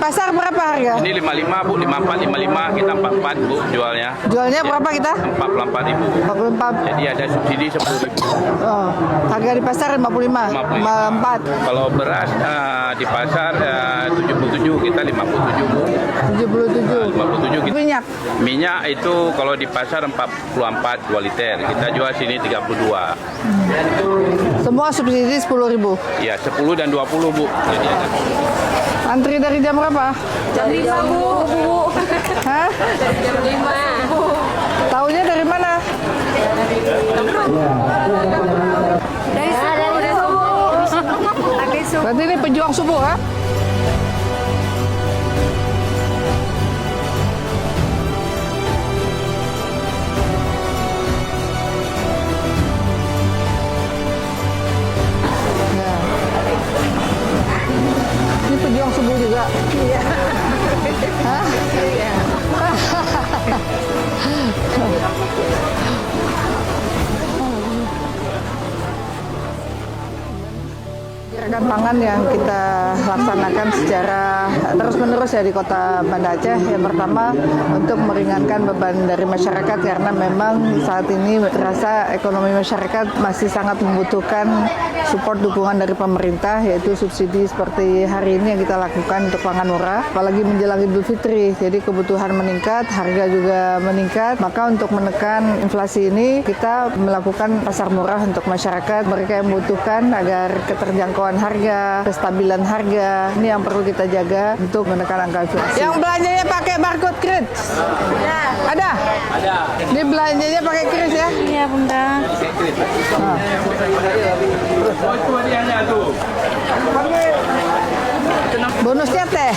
pasar berapa harga? Ini 55 Bu, 54, 55, kita 44 Bu jualnya. Jualnya berapa kita? 44.000. 44. Jadi ada subsidi 10.000. Oh, harga di pasar 55. 54. Kalau beras di pasar 77, kita 57 Bu. 77. 57 kita. Minyak. Minyak itu kalau di pasar 44 2 liter, kita jual sini 32. Semua subsidi 10.000. Ya, 10 dan 20 Bu. Jadi ada. Antri dari jam berapa? Jam 5 Bu. Hah? Jam 5. Taunya dari mana? Dari subuh. Berarti ini pejuang subuh, ha? Ya. Ini pejuang subuh juga. Iya. Hah? Iya. Gerakan pangan yang kita laksanakan secara terus-menerus ya di Kota Banda Aceh. Yang pertama untuk meringankan beban dari masyarakat karena memang saat ini terasa ekonomi masyarakat masih sangat membutuhkan support dukungan dari pemerintah, yaitu subsidi seperti hari ini yang kita lakukan untuk pangan murah. Apalagi menjelang Idul Fitri, jadi kebutuhan meningkat, harga juga meningkat. Maka untuk menekan inflasi ini kita melakukan pasar murah untuk masyarakat, mereka yang membutuhkan agar keterjangkauan harga, kestabilan harga, ini yang perlu kita jaga untuk menekan angka inflasi. Yang belanjanya pakai barcode kris? Ada? Ada. Ini belanjanya pakai kris ya? Iya Bunda. Bonusnya teh.